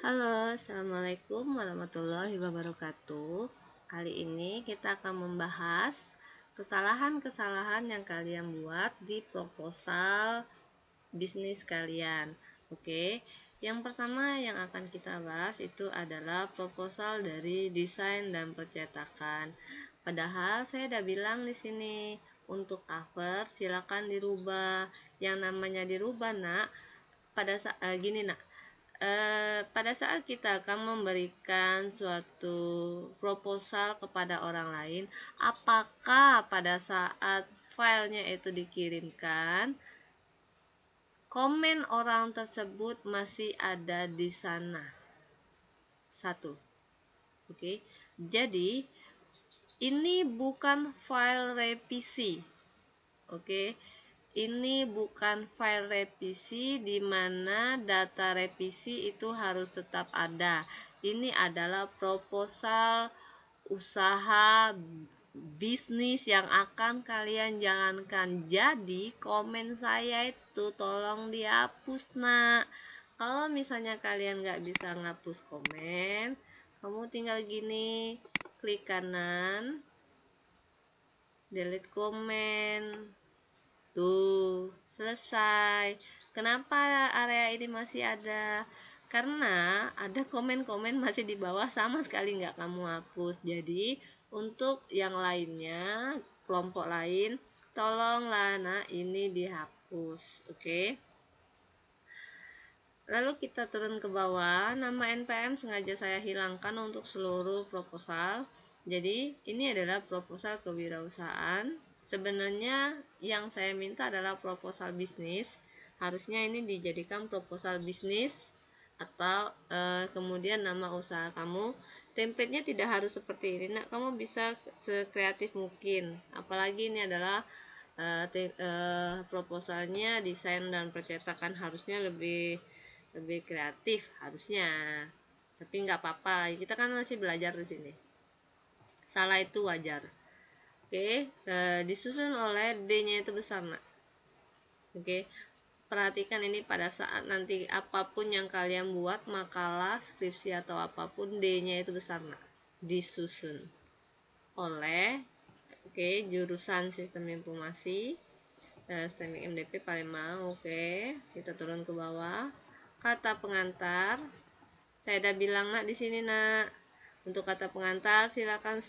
Halo, Assalamualaikum warahmatullahi wabarakatuh. Kali ini kita akan membahas kesalahan-kesalahan yang kalian buat di proposal bisnis kalian. Oke, yang pertama yang akan kita bahas itu adalah proposal dari desain dan percetakan. Padahal saya udah bilang di sini untuk cover silakan dirubah. Yang namanya dirubah, Nak, pada saat gini, Nak. Pada saat kita akan memberikan suatu proposal kepada orang lain, apakah pada saat filenya itu dikirimkan, komen orang tersebut masih ada di sana? Satu. Oke. Jadi, ini bukan file revisi. Oke. Ini bukan file revisi di mana data revisi itu harus tetap ada. Ini adalah proposal usaha bisnis yang akan kalian jalankan. Jadi komen saya itu tolong dihapus, Nak. Kalau misalnya kalian nggak bisa ngapus komen, kamu tinggal gini, klik kanan, delete komen. Tuh, selesai. Kenapa area ini masih ada? Karena ada komen-komen masih di bawah sama sekali nggak kamu hapus. Jadi, untuk yang lainnya, kelompok lain, tolonglah, nah, ini dihapus. Oke. Lalu kita turun ke bawah, nama NPM sengaja saya hilangkan untuk seluruh proposal. Jadi, ini adalah proposal kewirausahaan. Sebenarnya yang saya minta adalah proposal bisnis. Harusnya ini dijadikan proposal bisnis atau kemudian nama usaha kamu. Template-nya tidak harus seperti ini, Nak. Kamu bisa sekreatif mungkin. Apalagi ini adalah proposalnya desain dan percetakan, harusnya lebih kreatif harusnya. Tapi nggak apa-apa, kita kan masih belajar di sini. Salah itu wajar. Oke, disusun oleh D-nya itu besar, Nak. Oke, perhatikan ini pada saat nanti apapun yang kalian buat, makalah, skripsi atau apapun, D-nya itu besar, Nak. Disusun oleh jurusan sistem informasi, STEMIK MDP Palembang. Oke, kita turun ke bawah. Kata pengantar, saya udah bilang, Nak, di sini, Nak. Untuk kata pengantar silakan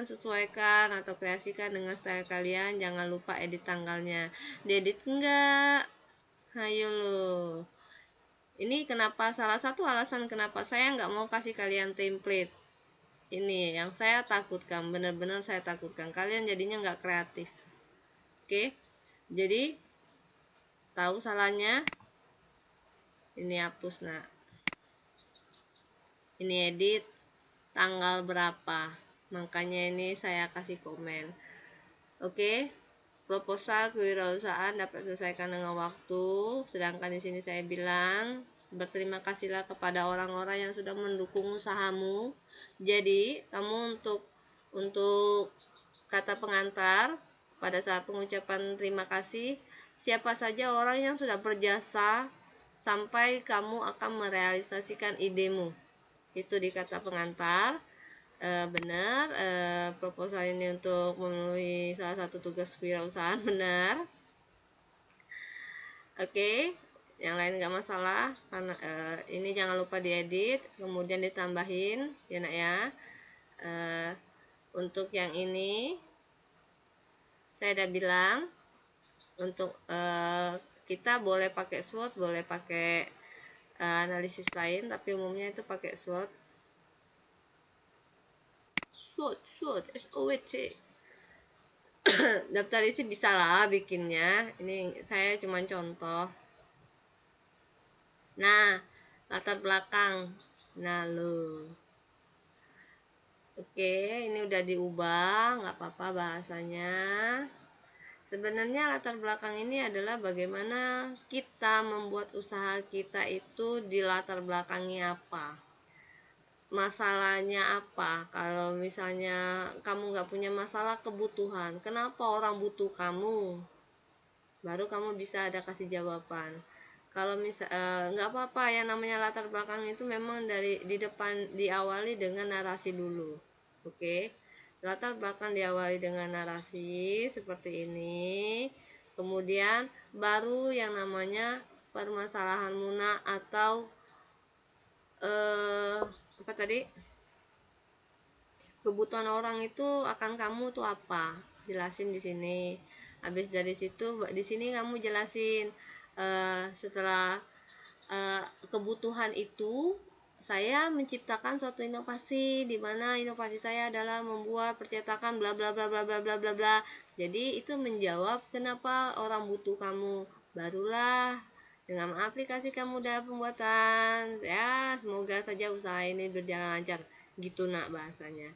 sesuaikan atau kreasikan dengan style kalian. Jangan lupa edit tanggalnya. Diedit enggak? Ayo lo. Ini kenapa, salah satu alasan kenapa saya nggak mau kasih kalian template. Ini yang saya takutkan, benar-benar saya takutkan kalian jadinya nggak kreatif. Oke, jadi tahu salahnya, ini hapus, Nak. Ini edit tanggal berapa, makanya ini saya kasih komen. Oke, proposal kewirausahaan dapat selesaikan dengan waktu. Sedangkan di sini saya bilang berterima kasihlah kepada orang-orang yang sudah mendukung usahamu. Jadi kamu untuk kata pengantar pada saat pengucapan terima kasih, siapa saja orang yang sudah berjasa sampai kamu akan merealisasikan idemu. Itu di kata pengantar. Benar, proposal ini untuk memenuhi salah satu tugas kewirausahaan, benar. Oke, yang lain nggak masalah, karena ini jangan lupa diedit, kemudian ditambahin, ya, Nak, ya. Untuk yang ini saya udah bilang, untuk kita boleh pakai SWOT, boleh pakai analisis lain, tapi umumnya itu pakai SWOT. SWOT, SWOT. Daftar isi bisa lah bikinnya. Ini saya cuma contoh. Nah, latar belakang. Nah, lo. Oke, ini udah diubah, nggak apa-apa bahasanya. Sebenarnya latar belakang ini adalah bagaimana kita membuat usaha kita itu di latar belakangnya apa. Masalahnya apa? Kalau misalnya kamu nggak punya masalah kebutuhan, kenapa orang butuh kamu? Baru kamu bisa ada kasih jawaban. Kalau misal nggak apa-apa, yang namanya latar belakang itu memang dari di depan diawali dengan narasi dulu. Oke, latar belakang diawali dengan narasi seperti ini, kemudian baru yang namanya permasalahan muna atau apa tadi, kebutuhan orang itu akan kamu tuh apa, jelasin di sini. Habis dari situ di sini kamu jelasin setelah kebutuhan itu saya menciptakan suatu inovasi, di mana inovasi saya adalah membuat percetakan bla bla bla bla bla bla bla bla. Jadi itu menjawab kenapa orang butuh kamu. Barulah dengan aplikasi kamu dalam pembuatan, ya semoga saja usaha ini berjalan lancar, gitu nak bahasanya.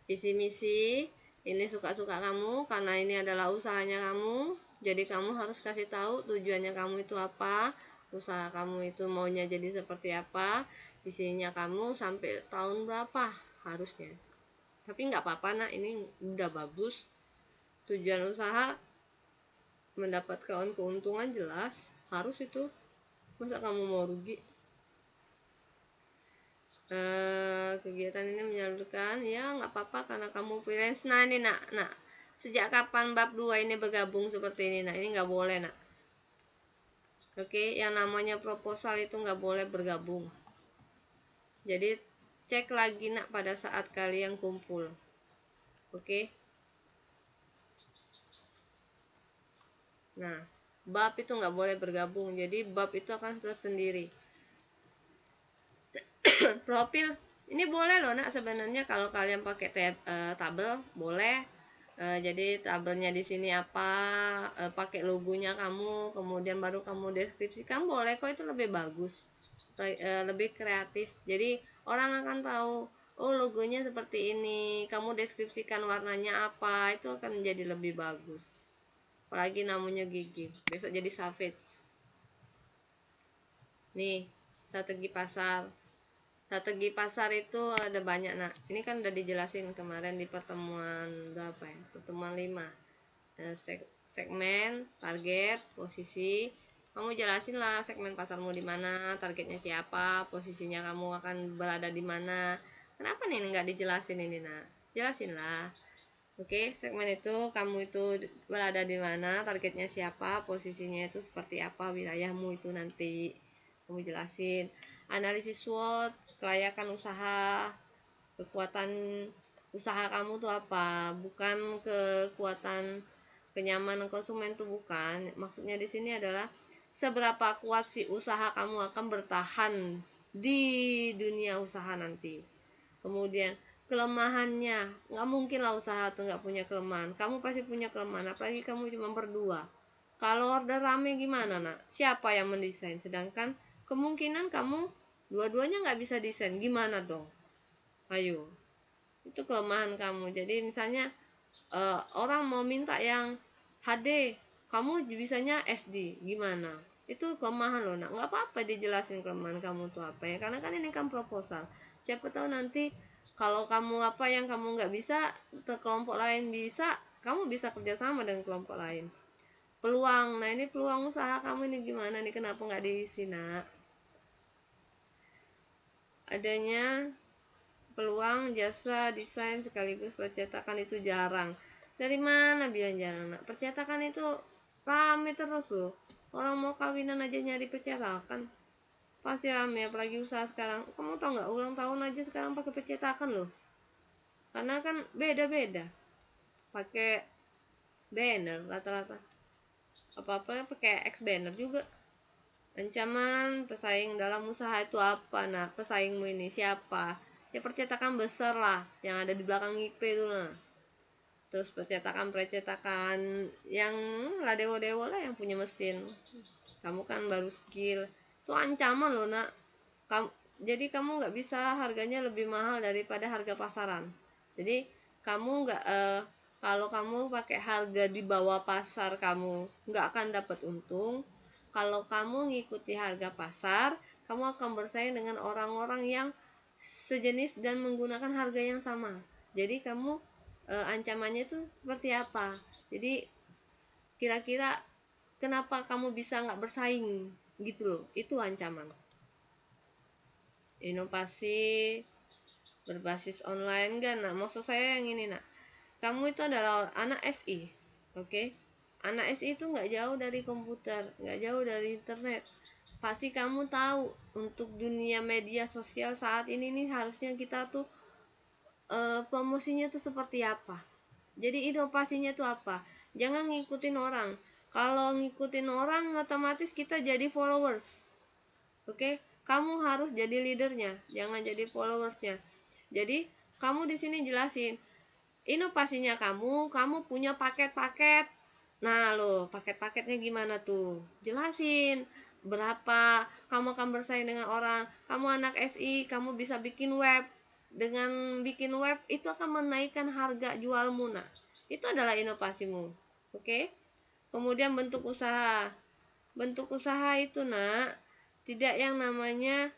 Visi misi ini suka-suka kamu, karena ini adalah usahanya kamu, jadi kamu harus kasih tahu tujuannya kamu itu apa, usaha kamu itu maunya jadi seperti apa, visinya kamu sampai tahun berapa harusnya. Tapi nggak apa-apa nak, ini udah bagus. Tujuan usaha mendapatkan keuntungan jelas, harus itu. Masa kamu mau rugi? Kegiatan ini menyalurkan, ya nggak apa-apa karena kamu freelance. Nah ini nak, sejak kapan bab 2 ini bergabung seperti ini nak? Ini nggak boleh nak. Oke, yang namanya proposal itu nggak boleh bergabung. Jadi cek lagi nak pada saat kalian kumpul. Oke. Nah, bab itu nggak boleh bergabung. Jadi bab itu akan tersendiri. Profil ini boleh loh nak, sebenarnya kalau kalian pakai tabel boleh. Jadi tabelnya di sini apa, pakai logonya kamu, kemudian baru kamu deskripsikan, boleh kok, itu lebih bagus, lebih kreatif. Jadi orang akan tahu, oh logonya seperti ini, kamu deskripsikan warnanya apa, itu akan menjadi lebih bagus. Apalagi namanya gigi, besok jadi savage. Nih, strategi pasar. Strategi pasar itu ada banyak nak. Ini kan udah dijelasin kemarin di pertemuan berapa ya? Pertemuan 5. Segmen, target, posisi. Kamu jelasin lah segmen pasarmu di mana, targetnya siapa, posisinya kamu akan berada di mana. Kenapa nih nggak dijelasin ini nak? Jelasin lah. Oke, segmen itu kamu itu berada di mana, targetnya siapa, posisinya itu seperti apa, wilayahmu itu nanti kamu jelasin. Analisis SWOT, kelayakan usaha, kekuatan usaha kamu tuh apa, bukan kekuatan kenyamanan konsumen tuh, bukan. Maksudnya di sini adalah seberapa kuat si usaha kamu akan bertahan di dunia usaha nanti. Kemudian kelemahannya, nggak mungkin lah usaha tuh nggak punya kelemahan, kamu pasti punya kelemahan, apalagi kamu cuma berdua. Kalau order rame gimana nak, siapa yang mendesain, sedangkan kemungkinan kamu dua-duanya nggak bisa desain, gimana dong? Ayo, itu kelemahan kamu. Jadi misalnya orang mau minta yang HD, kamu bisanya SD, gimana? Itu kelemahan loh nak. Nggak apa-apa dijelasin kelemahan kamu tuh apa ya, karena kan ini kan proposal. Siapa tahu nanti kalau kamu apa yang kamu nggak bisa, kelompok lain bisa, kamu bisa kerjasama dengan kelompok lain. Peluang, nah ini peluang usaha kamu ini gimana nih, kenapa nggak diisi nak? Adanya peluang jasa desain sekaligus percetakan itu jarang. Dari mana bilang jarang nak? Percetakan itu rame terus loh. Orang mau kawinan aja nyari percetakan, pasti rame, apalagi usaha sekarang. Kamu tau nggak, ulang tahun aja sekarang pakai percetakan loh, karena kan beda-beda pakai banner rata-rata, apa-apa pakai X banner juga. Ancaman pesaing dalam usaha itu apa nah? Pesaingmu ini siapa? Ya percetakan besar lah yang ada di belakang IP itu lah. Terus percetakan yang lah dewo-dewo lah yang punya mesin. Kamu kan baru skill, itu ancaman loh nak. Jadi kamu nggak bisa harganya lebih mahal daripada harga pasaran. Jadi kamu nggak kalau kamu pakai harga di bawah pasar, kamu nggak akan dapat untung. Kalau kamu ngikuti harga pasar, kamu akan bersaing dengan orang-orang yang sejenis dan menggunakan harga yang sama. Jadi kamu ancamannya itu seperti apa? Jadi kira-kira kenapa kamu bisa nggak bersaing gitu loh. Itu ancaman. Inovasi berbasis online kan, nah maksud saya yang ini nak, kamu itu adalah anak SI, oke? Anak SI itu nggak jauh dari komputer, nggak jauh dari internet. Pasti kamu tahu untuk dunia media sosial saat ini nih harusnya kita tuh promosinya tuh seperti apa. Jadi inovasinya tuh apa? Jangan ngikutin orang. Kalau ngikutin orang otomatis kita jadi followers. Oke? Kamu harus jadi leadernya, jangan jadi followersnya. Jadi kamu di sini jelasin inovasinya kamu punya paket-paket. Nah, loh, paket-paketnya gimana tuh? Jelasin berapa kamu akan bersaing dengan orang. Kamu anak SI, kamu bisa bikin web. Dengan bikin web itu akan menaikkan harga jualmu. Nah, itu adalah inovasimu. Oke? Kemudian bentuk usaha. Bentuk usaha itu, nak, tidak yang namanya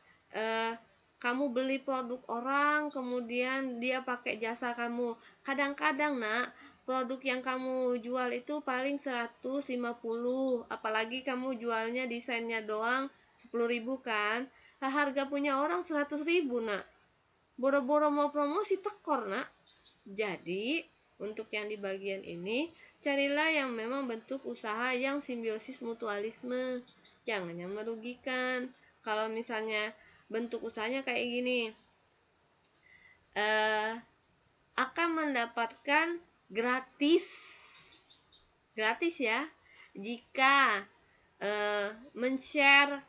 kamu beli produk orang kemudian dia pakai jasa kamu. Kadang-kadang nak, produk yang kamu jual itu paling 150, apalagi kamu jualnya desainnya doang 10.000 kan. Nah, harga punya orang 100.000 nak. Boro-boro mau promosi tekor nak. Jadi untuk yang di bagian ini, carilah yang memang bentuk usaha yang simbiosis mutualisme, jangan yang merugikan. Kalau misalnya bentuk usahanya kayak gini, akan mendapatkan gratis ya jika men-share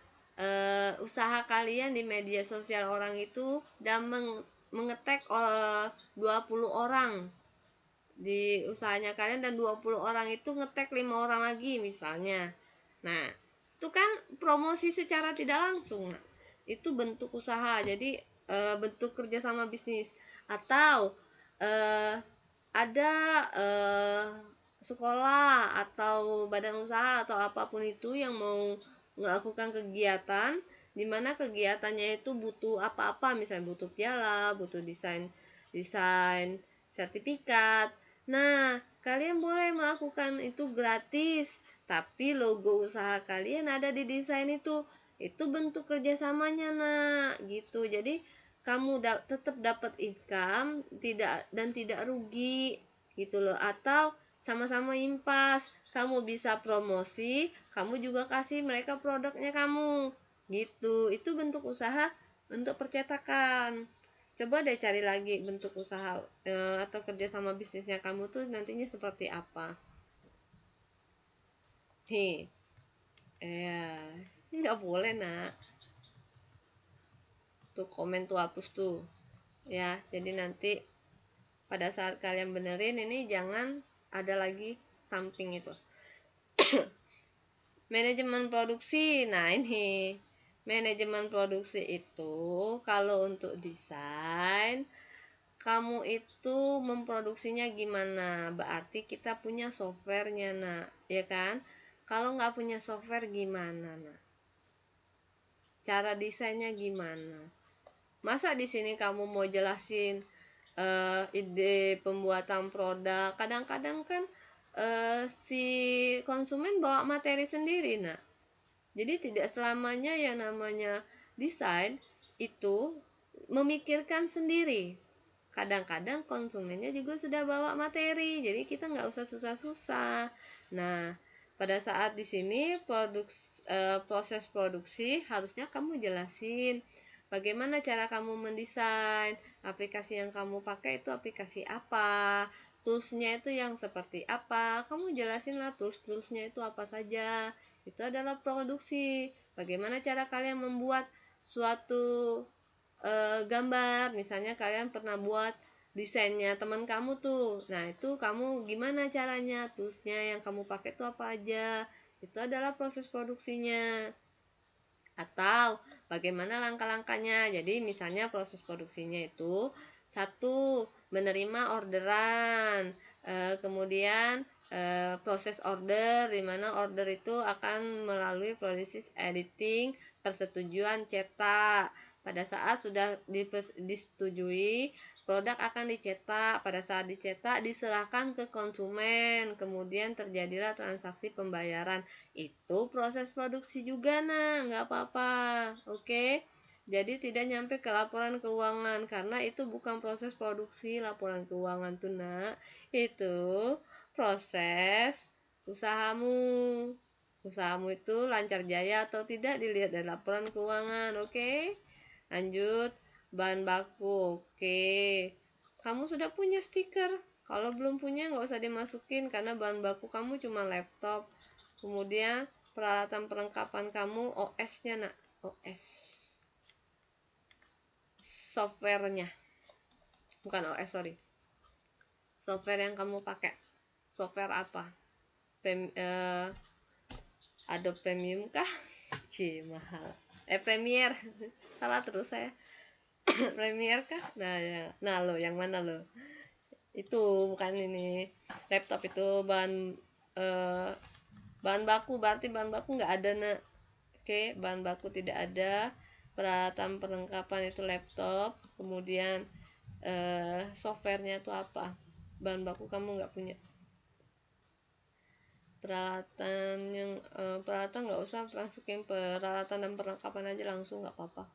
usaha kalian di media sosial orang itu dan mengetek 20 orang di usahanya kalian dan 20 orang itu ngetek 5 orang lagi misalnya. Nah, itu kan promosi secara tidak langsung. Nah, itu bentuk usaha. Jadi bentuk kerjasama bisnis. Atau ada sekolah atau badan usaha atau apapun itu yang mau melakukan kegiatan di mana kegiatannya itu butuh apa-apa, misalnya butuh piala, butuh desain sertifikat. Nah, kalian boleh melakukan itu gratis, tapi logo usaha kalian ada di desain itu. Itu bentuk kerjasamanya, nak, gitu. Jadi kamu tetap dapat income, tidak rugi, gitu loh. Atau sama-sama impas, kamu bisa promosi, kamu juga kasih mereka produknya kamu, gitu. Itu bentuk usaha untuk percetakan. Coba deh cari lagi bentuk usaha atau kerjasama bisnisnya kamu tuh nantinya seperti apa. Nih, ini nggak boleh nak. Tuh komen tuh hapus tuh, ya. Jadi nanti pada saat kalian benerin ini jangan ada lagi samping itu. Manajemen produksi, nah ini manajemen produksi itu kalau untuk desain kamu itu memproduksinya gimana? Berarti kita punya softwarenya, nak, ya kan? Kalau nggak punya software gimana, nak? Cara desainnya gimana? Masa di sini kamu mau jelasin ide pembuatan produk? Kadang-kadang kan si konsumen bawa materi sendiri, nak. Jadi tidak selamanya yang namanya desain itu memikirkan sendiri. Kadang-kadang konsumennya juga sudah bawa materi, jadi kita nggak usah susah-susah. Nah, pada saat di sini proses produksi harusnya kamu jelasin bagaimana cara kamu mendesain, aplikasi yang kamu pakai itu aplikasi apa, toolsnya itu yang seperti apa, kamu jelasinlah toolsnya itu apa saja. Itu adalah produksi. Bagaimana cara kalian membuat suatu gambar, misalnya kalian pernah buat desainnya teman kamu tuh, nah itu kamu gimana caranya, toolsnya yang kamu pakai itu apa aja, itu adalah proses produksinya. Atau bagaimana langkah-langkahnya. Jadi misalnya proses produksinya itu satu, menerima orderan, kemudian proses order, di mana order itu akan melalui proses editing, persetujuan cetak. Pada saat sudah disetujui, Produk akan dicetak, pada saat dicetak diserahkan ke konsumen, kemudian terjadilah transaksi pembayaran. Itu proses produksi juga, nggak apa-apa. Oke, jadi tidak nyampe ke laporan keuangan, karena itu bukan proses produksi. Laporan keuangan tuh, itu proses usahamu. Usahamu itu lancar jaya atau tidak dilihat dari laporan keuangan. Oke, lanjut. Bahan baku. Oke, kamu sudah punya stiker. Kalau belum punya nggak usah dimasukin, karena bahan baku kamu cuma laptop. Kemudian peralatan perlengkapan kamu OS-nya, OS, softwarenya, bukan OS, sorry, software yang kamu pakai. Software apa? Adobe Premium kah? Mahal. Premiere. Salah terus saya. Premiere kah? Nah lo yang mana lo? Itu bukan ini. Laptop itu bahan baku, berarti bahan baku nggak ada, Oke, bahan baku tidak ada. Peralatan perlengkapan itu laptop. Kemudian softwarenya itu apa? Bahan baku kamu nggak punya. Peralatan nggak usah masukin peralatan dan perlengkapan aja langsung, nggak apa-apa.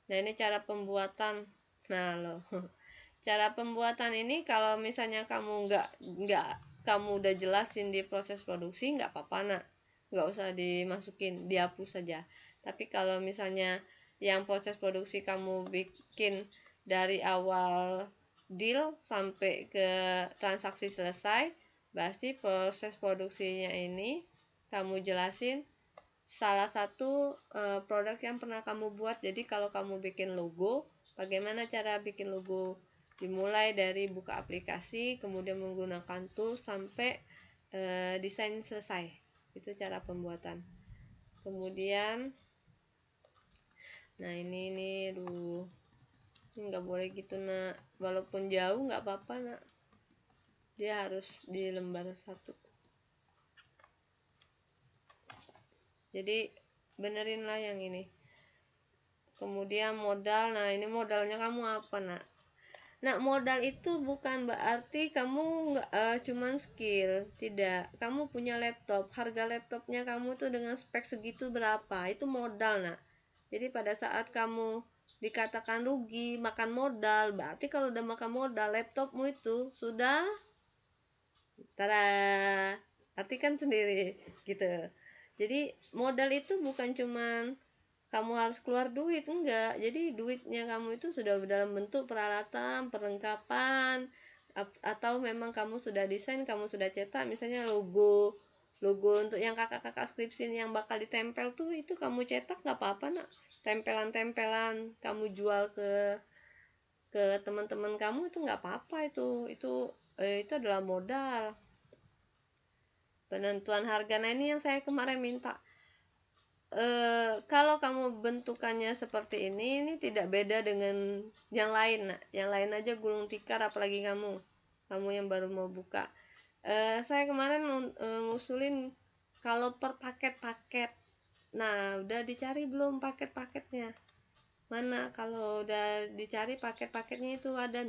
Nah, ini cara pembuatan. Nah loh, cara pembuatan ini kalau misalnya kamu nggak kamu udah jelasin di proses produksi, nggak apa-apa, nggak usah dimasukin, dihapus saja. Tapi kalau misalnya yang proses produksi kamu bikin dari awal deal sampai ke transaksi selesai, berarti proses produksinya ini kamu jelasin salah satu produk yang pernah kamu buat. Jadi kalau kamu bikin logo, bagaimana cara bikin logo? Dimulai dari buka aplikasi, kemudian menggunakan tools sampai desain selesai. Itu cara pembuatan. Kemudian, nah ini aduh, ini nggak boleh gitu, walaupun jauh nggak apa-apa, dia harus di lembar 1. Jadi benerin lah yang ini. Kemudian modal. Nah, ini modalnya kamu apa, modal itu bukan berarti kamu cuman skill. Tidak, kamu punya laptop, harga laptopnya kamu tuh dengan spek segitu berapa, itu modal, Jadi pada saat kamu dikatakan rugi makan modal, berarti kalau udah makan modal, laptopmu itu sudah artikan sendiri gitu. Jadi modal itu bukan cuman kamu harus keluar duit, enggak. Jadi duitnya kamu itu sudah dalam bentuk peralatan, perlengkapan, atau memang kamu sudah desain, kamu sudah cetak, misalnya logo untuk yang kakak-kakak skripsi yang bakal ditempel tuh, itu kamu cetak nggak apa-apa, tempelan-tempelan kamu jual ke teman-teman kamu, itu nggak apa-apa, itu adalah modal. Penentuan harga, nah ini yang saya kemarin minta. Kalau kamu bentukannya seperti ini tidak beda dengan yang lain, yang lain aja gulung tikar, apalagi kamu yang baru mau buka. Saya kemarin ngusulin kalau per paket. Nah, udah dicari belum paket-paketnya? Mana? Kalau udah dicari paket-paketnya itu ada,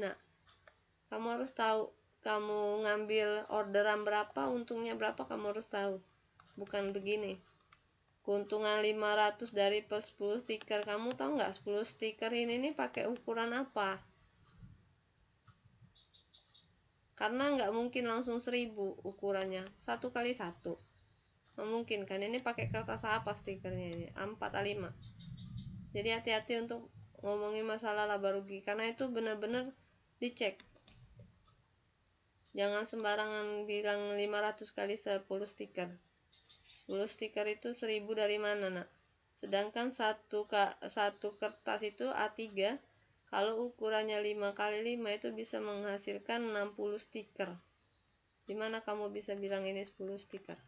kamu harus tahu. Kamu ngambil orderan berapa, untungnya berapa, kamu harus tahu. Bukan begini, keuntungan 500 dari per 10 stiker. Kamu tahu nggak 10 stiker ini nih pakai ukuran apa? Karena nggak mungkin langsung 1000 ukurannya, 1 kali 1 mungkin kan. Ini pakai kertas apa stikernya ini? A4 A5. Jadi hati-hati untuk ngomongin masalah laba rugi, karena itu benar-benar dicek. Jangan sembarangan bilang 500 kali 10 stiker. 10 stiker itu 1000 dari mana, Sedangkan satu kertas itu A3, kalau ukurannya 5 kali 5 itu bisa menghasilkan 60 stiker. Dimana kamu bisa bilang ini 10 stiker?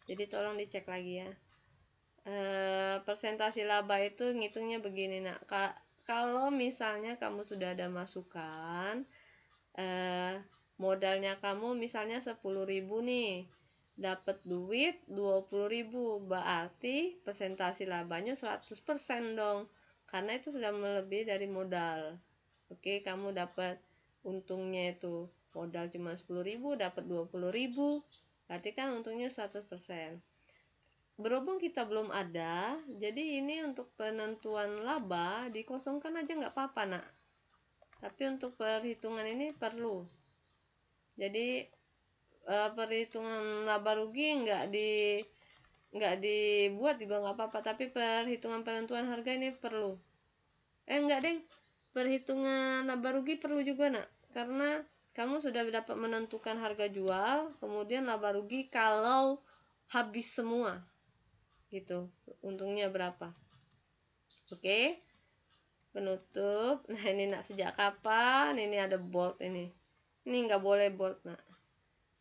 Jadi tolong dicek lagi ya. Persentase laba itu ngitungnya begini, kalau misalnya kamu sudah ada masukan, modalnya kamu misalnya 10.000 nih, dapat duit 20.000, berarti persentase labanya 100% dong, karena itu sudah melebihi dari modal. Oke, kamu dapat untungnya itu modal cuma 10.000, dapat 20.000, berarti kan untungnya 100%. Berhubung kita belum ada, jadi ini untuk penentuan laba dikosongkan aja nggak apa-apa nak, tapi untuk perhitungan ini perlu. Jadi perhitungan laba rugi nggak dibuat juga nggak apa-apa, tapi perhitungan penentuan harga ini perlu. Enggak deng, perhitungan laba rugi perlu juga nak, karena kamu sudah dapat menentukan harga jual, kemudian laba rugi kalau habis semua gitu, untungnya berapa. Oke, penutup. Nah ini nak, sejak kapan ini ada bold ini nggak boleh bold nak.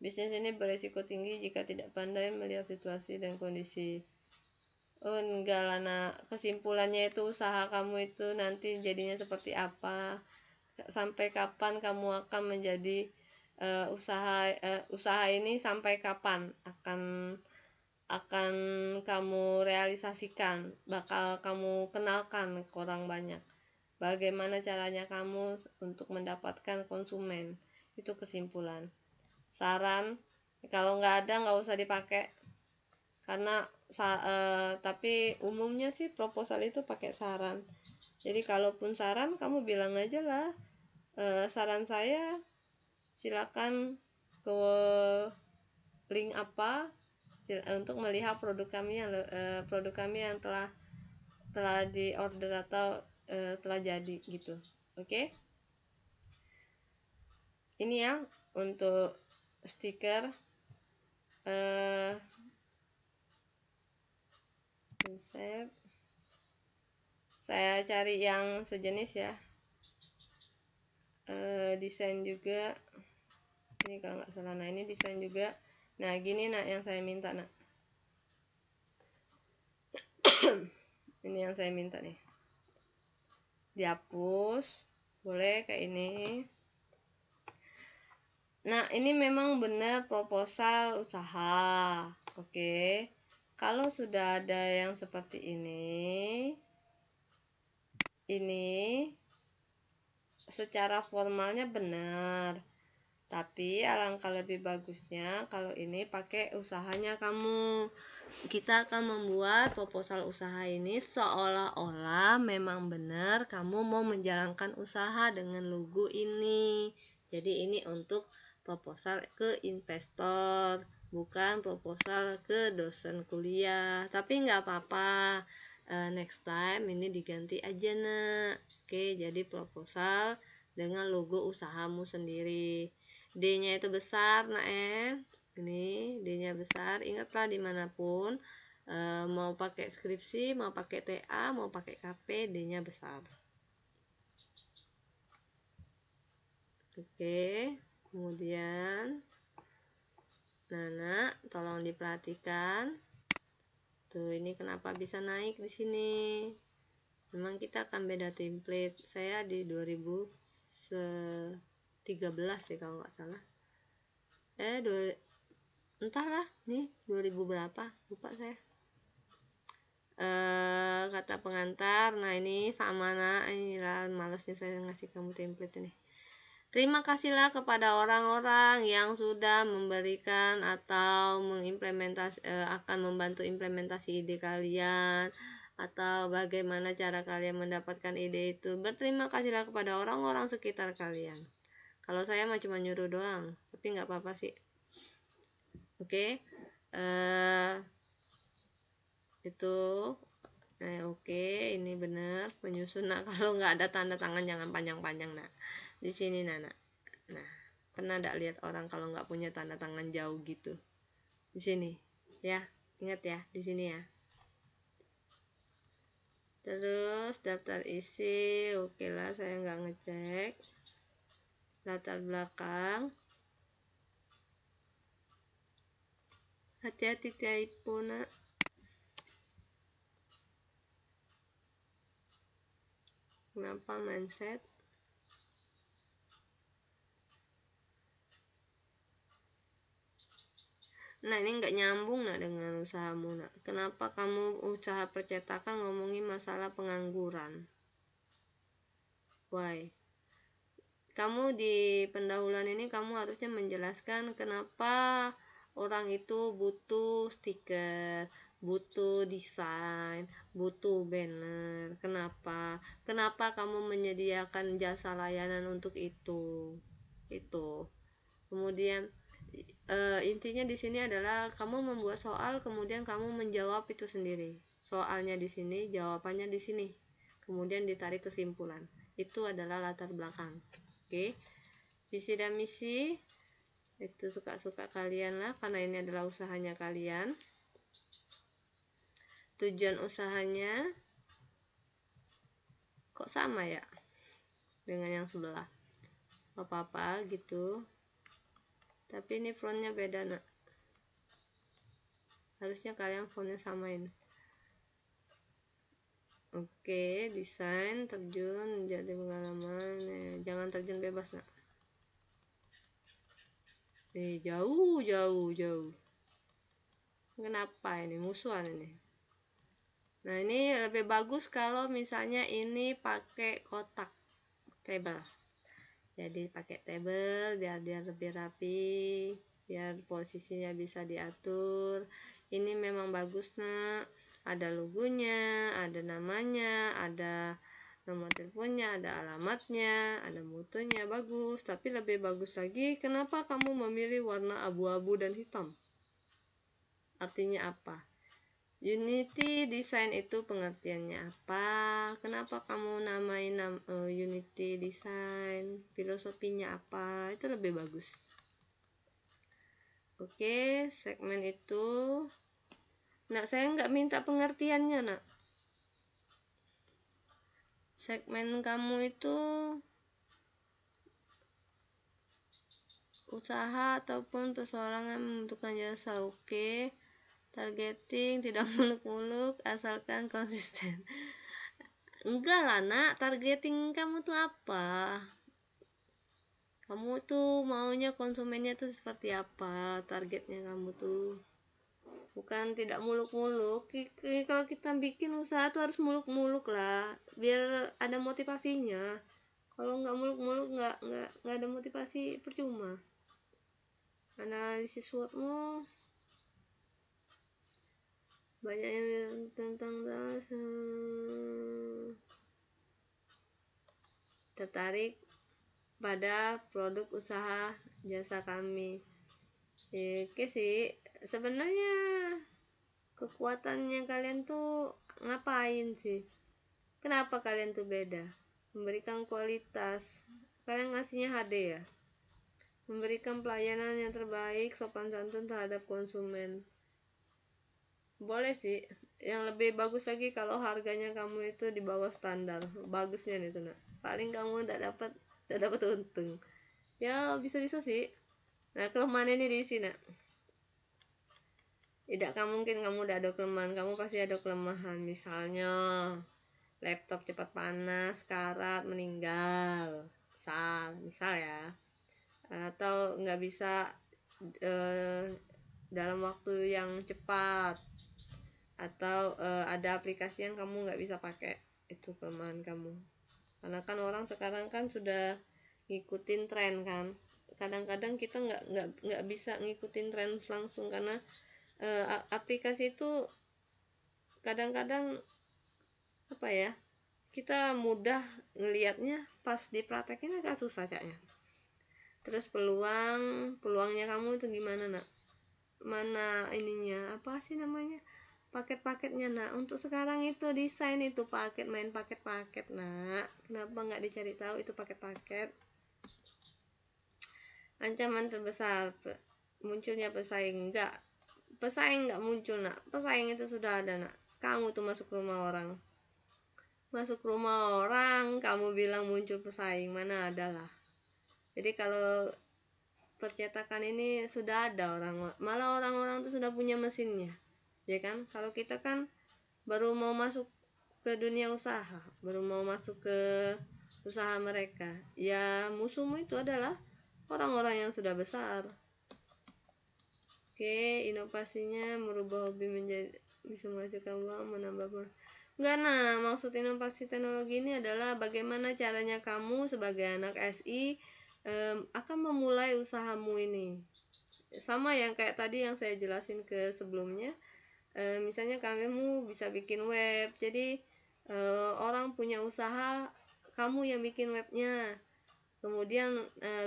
Bisnis ini beresiko tinggi jika tidak pandai melihat situasi dan kondisi. Oh enggak lah nak, kesimpulannya itu usaha kamu itu nanti jadinya seperti apa, sampai kapan kamu akan menjadi usaha ini, sampai kapan akan kamu realisasikan, bakal kamu kenalkan ke orang banyak. Bagaimana caranya kamu untuk mendapatkan konsumen, itu kesimpulan. Saran, kalau nggak ada nggak usah dipakai, karena tapi umumnya sih proposal itu pakai saran. Jadi kalaupun saran, kamu bilang aja lah, saran saya silakan ke link apa untuk melihat produk kami yang telah di order atau telah jadi gitu. Oke? Ini ya untuk stiker konsep. Saya cari yang sejenis ya. Desain juga ini kalau nggak salah. Nah ini desain juga. Nah gini nak yang saya minta nak. Ini yang saya minta nih, dihapus, boleh kayak ini. Nah ini memang benar proposal usaha. Oke, kalau sudah ada yang seperti ini secara formalnya benar, tapi alangkah lebih bagusnya kalau ini pakai usahanya kamu. Kita akan membuat proposal usaha ini seolah-olah memang benar kamu mau menjalankan usaha dengan logo ini. Jadi ini untuk proposal ke investor, bukan proposal ke dosen kuliah. Tapi nggak apa-apa, next time ini diganti aja nak. Oke, jadi proposal dengan logo usahamu sendiri. D-nya itu besar nak ini D-nya besar. Ingatlah dimanapun mau pakai skripsi, mau pakai TA, mau pakai KP, D-nya besar. Oke, kemudian Nana tolong diperhatikan tuh, ini kenapa bisa naik di sini. Memang kita akan beda template. Saya di 2013 sih kalau nggak salah. Entahlah nih 2000 berapa, lupa saya. Kata pengantar. Nah ini sama nak, inilah malesnya saya ngasih kamu template ini. Terima kasihlah kepada orang-orang yang sudah memberikan atau akan membantu implementasi ide kalian, atau bagaimana cara kalian mendapatkan ide itu. Berterima kasihlah kepada orang-orang sekitar kalian. Kalau saya mah cuma nyuruh doang, tapi nggak apa-apa sih. Oke, itu oke, ini benar penyusun. Nah kalau nggak ada tanda tangan jangan panjang-panjang nak. Di sini Nana. Nah, pernah nggak lihat orang kalau nggak punya tanda tangan jauh gitu? Di sini, ya, ingat ya, di sini ya. Terus daftar isi, oke lah, saya nggak ngecek. Latar belakang. Hati-hati typo nak. Kenapa mindset? Nah ini nggak nyambung nak dengan usahamu nak. Kenapa kamu usaha percetakan ngomongin masalah pengangguran? Why? kamu di pendahuluan ini kamu harusnya menjelaskan kenapa orang itu butuh stiker, butuh desain, butuh banner. Kenapa kamu menyediakan jasa layanan untuk itu. Kemudian intinya di sini adalah kamu membuat soal, kemudian kamu menjawab itu sendiri. Soalnya di sini, jawabannya di sini. Kemudian ditarik kesimpulan. Itu adalah latar belakang. Oke. Visi dan misi itu suka-suka kalian lah, karena ini adalah usahanya kalian. Tujuan usahanya kok sama ya dengan yang sebelah, apa-apa gitu, tapi ini fontnya beda nak, harusnya kalian fontnya samain. Oke, desain, terjun, jadi pengalaman, jangan terjun bebas nak, jauh. Kenapa ini musuhan ini? Nah, ini lebih bagus kalau misalnya ini pakai kotak table. Jadi pakai table biar dia lebih rapi, biar posisinya bisa diatur. Ini memang bagus nak. Ada logonya, ada namanya, ada nomor teleponnya, ada alamatnya, ada mutunya, bagus. Tapi lebih bagus lagi, kenapa kamu memilih warna abu-abu dan hitam? Artinya apa? Unity Design itu pengertiannya apa? Kenapa kamu namain Unity Design? Filosofinya apa? Itu lebih bagus. Oke, segmen itu. Nah, saya nggak minta pengertiannya, nak. Segmen kamu itu usaha ataupun persoalan membutuhkan jasa. Oke. Targeting tidak muluk-muluk, asalkan konsisten. Enggak lah nak, targeting kamu tuh apa? Kamu tuh maunya konsumennya tuh seperti apa? Targetnya kamu tuh bukan tidak muluk-muluk. Kalau kita bikin usaha tuh harus muluk-muluk lah, biar ada motivasinya. Kalau nggak muluk-muluk, nggak ada motivasi, percuma. Analisis SWOT-mu banyak yang tentang tertarik pada produk usaha jasa kami. Oke sih, sebenarnya kekuatannya kalian tuh ngapain sih? Kenapa kalian tuh beda? Memberikan kualitas, kalian ngasihnya HD ya, memberikan pelayanan yang terbaik, sopan santun terhadap konsumen. Boleh sih, yang lebih bagus lagi kalau harganya kamu itu di bawah standar. Bagusnya nih tuh nak, paling kamu tidak dapat untung ya, bisa sih. Nah, kelemahan ini di sini nak, tidak mungkin kamu udah ada kelemahan, kamu pasti ada kelemahan. Misalnya laptop cepat panas, karat, meninggal, misal ya, atau nggak bisa dalam waktu yang cepat, atau ada aplikasi yang kamu nggak bisa pakai. Itu kelemahan kamu, karena kan orang sekarang kan sudah ngikutin tren kan. Kadang-kadang kita nggak bisa ngikutin tren langsung, karena aplikasi itu kadang-kadang apa ya, kita mudah ngelihatnya, pas dipraktekin agak susah kayaknya. Terus peluangnya kamu itu gimana nak? Mana ininya, apa sih namanya, paket-paketnya nak? Untuk sekarang itu desain itu main paket nak. Kenapa nggak dicari tahu itu paket-paket? Ancaman terbesar munculnya pesaing. Pesaing nggak muncul nak, pesaing itu sudah ada nak. Kamu tuh masuk rumah orang, kamu bilang muncul pesaing, mana ada lah. Jadi kalau percetakan ini sudah ada malah orang-orang tuh sudah punya mesinnya, ya kan? Kalau kita kan baru mau masuk ke dunia usaha, baru mau masuk ke usaha mereka, ya musuhmu itu adalah orang-orang yang sudah besar. Oke, inovasinya merubah hobi menjadi bisa menghasilkan uang, menambah Enggak, nah, maksud inovasi teknologi ini adalah bagaimana caranya kamu sebagai anak SI akan memulai usahamu ini. Sama yang kayak tadi yang saya jelasin ke sebelumnya. Misalnya kamu bisa bikin web, jadi orang punya usaha, kamu yang bikin webnya, kemudian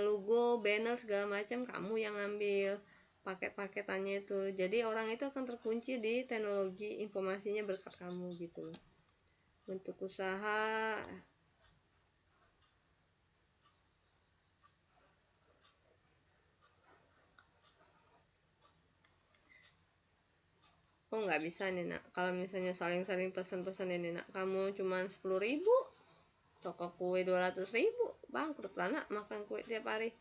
logo, banner segala macam kamu yang ngambil paket-paketannya itu. Jadi orang itu akan terkunci di teknologi informasinya berkat kamu gitu. Untuk usaha oh nggak bisa nih nak, kalau misalnya saling-saling pesan-pesan ini nak, kamu cuman 10.000, toko kue 200.000, bangkrut lah nak, makan kue tiap hari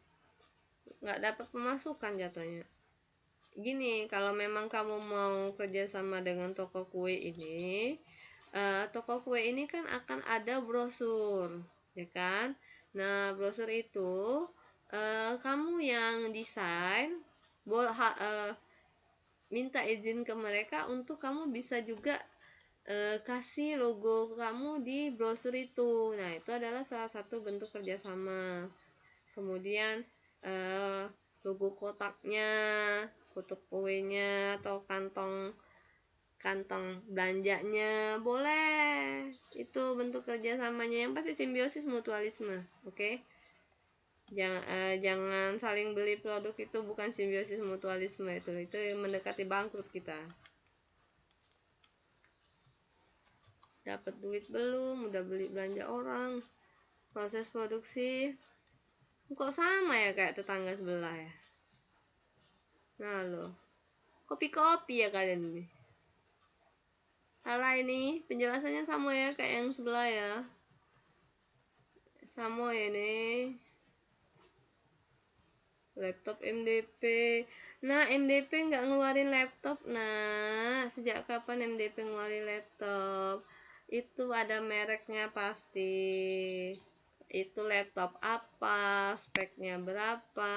nggak dapat pemasukan jatuhnya. Gini, kalau memang kamu mau kerjasama dengan toko kue ini, toko kue ini kan akan ada brosur, ya kan? Nah, brosur itu kamu yang desain, minta izin ke mereka untuk kamu bisa juga kasih logo kamu di brosur itu. Nah, itu adalah salah satu bentuk kerjasama. Kemudian logo kotaknya, kotak kuenya, atau kantong belanjanya boleh. Itu bentuk kerjasamanya, yang pasti simbiosis mutualisme, oke? Jangan saling beli produk, itu bukan simbiosis mutualisme, itu mendekati bangkrut kita. Dapat duit belum, udah beli belanja orang. Proses produksi kok sama ya kayak tetangga sebelah ya. Nah lo, kopi-kopi ya kalian ini. Salah ini, penjelasannya sama ya kayak yang sebelah ya. Sama ya nih. Laptop MDP. Nah, MDP nggak ngeluarin laptop. Nah, sejak kapan MDP ngeluarin laptop? Itu ada mereknya pasti. Itu laptop apa, speknya berapa,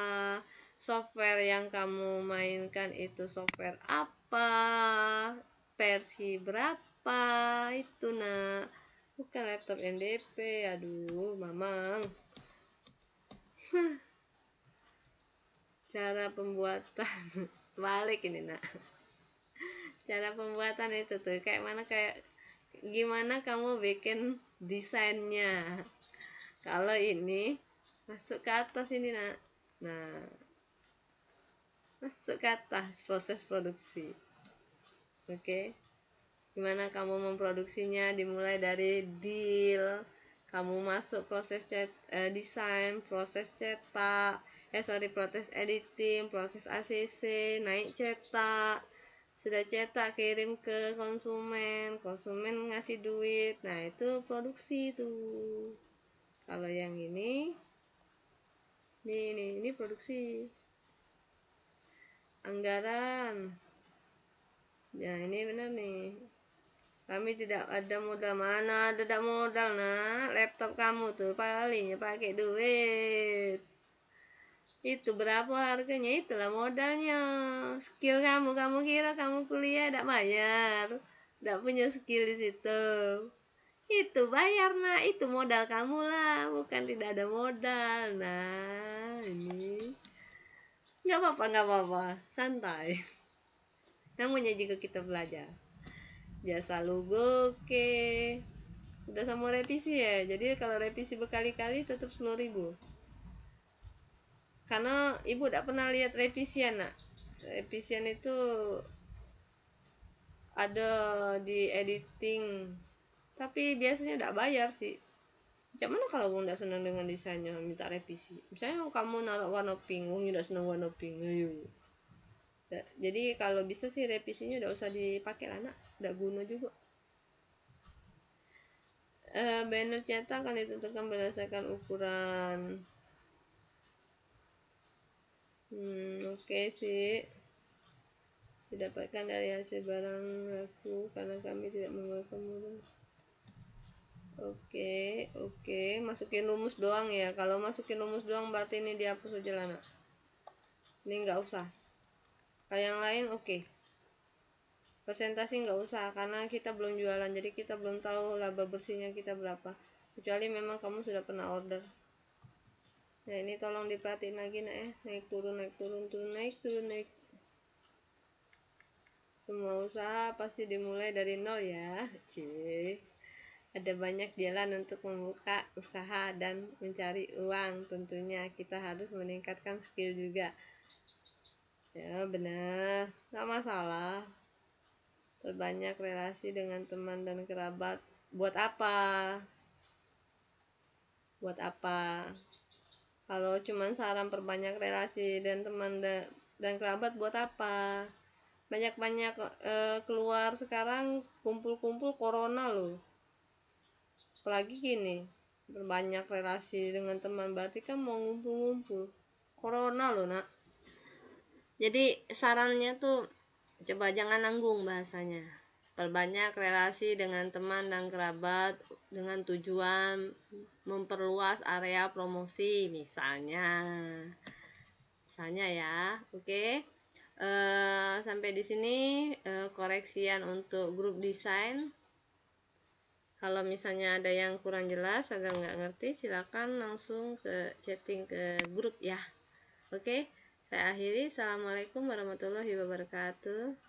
software yang kamu mainkan itu software apa, versi berapa, itu nak, bukan laptop MDP. Aduh mamang. Cara pembuatan balik ini nak, cara pembuatan itu tuh kayak mana, kayak gimana kamu bikin desainnya. Kalau ini masuk ke atas ini nak, nah masuk ke atas proses produksi. Oke, gimana kamu memproduksinya, dimulai dari deal, kamu masuk proses desain, proses cetak, proses editing, proses ACC, naik cetak, sudah cetak kirim ke konsumen, konsumen ngasih duit, nah itu produksi tuh. Kalau yang ini produksi. Anggaran, ya ini benar nih, kami tidak ada modal. Mana ada modal nak, laptop kamu tuh paling ya pakai duit. Itu berapa harganya, itulah modalnya. Skill kamu kira kamu kuliah tidak bayar, tidak punya skill di situ, itu bayar nak, itu modal kamu lah, bukan tidak ada modal. Nah ini nggak apa-apa, santai. Namanya juga kita belajar. Jasa logo oke, udah sama revisi ya, jadi kalau revisi berkali-kali tetap 10.000, karena ibu tidak pernah lihat revisian nak. Revisian itu ada di editing, tapi biasanya tidak bayar sih. Macam mana kalau kamu tidak senang dengan desainnya, minta revisi. Misalnya kamu naruh warna pink, kamu tidak senang warna pink, ayo. Jadi kalau bisa sih revisinya udah usah dipakai lah nak, tidak guna juga. Banner cetak akan ditentukan berdasarkan ukuran. Oke sih, didapatkan dari hasil barang laku karena kami tidak mengeluarkan modal. Oke, masukin rumus doang ya. Kalau masukin rumus doang berarti ini dihapus aja lah nak, ini nggak usah. Kalau yang lain oke. Persentase nggak usah, karena kita belum jualan, jadi kita belum tahu laba bersihnya kita berapa, kecuali memang kamu sudah pernah order. Nah ini tolong diperhatiin lagi nak ya, naik turun naik turun turun naik turun naik. Semua usaha pasti dimulai dari nol ya, ada banyak jalan untuk membuka usaha dan mencari uang. Tentunya kita harus meningkatkan skill juga ya, benar, nggak masalah. Perbanyak relasi dengan teman dan kerabat. Buat apa? Buat apa? Kalau cuman saran perbanyak relasi dan teman dan kerabat, buat apa? Banyak-banyak keluar sekarang, kumpul-kumpul corona loh. Apalagi gini, berbanyak relasi dengan teman, berarti kan mau ngumpul-ngumpul, corona loh nak. Jadi sarannya tuh coba jangan nanggung bahasanya, perbanyak relasi dengan teman dan kerabat dengan tujuan memperluas area promosi misalnya ya. Oke. Sampai di sini koreksian untuk grup desain. Kalau misalnya ada yang kurang jelas, ada nggak ngerti, silakan langsung ke chatting ke grup ya. Oke, saya akhiri. Assalamualaikum warahmatullahi wabarakatuh.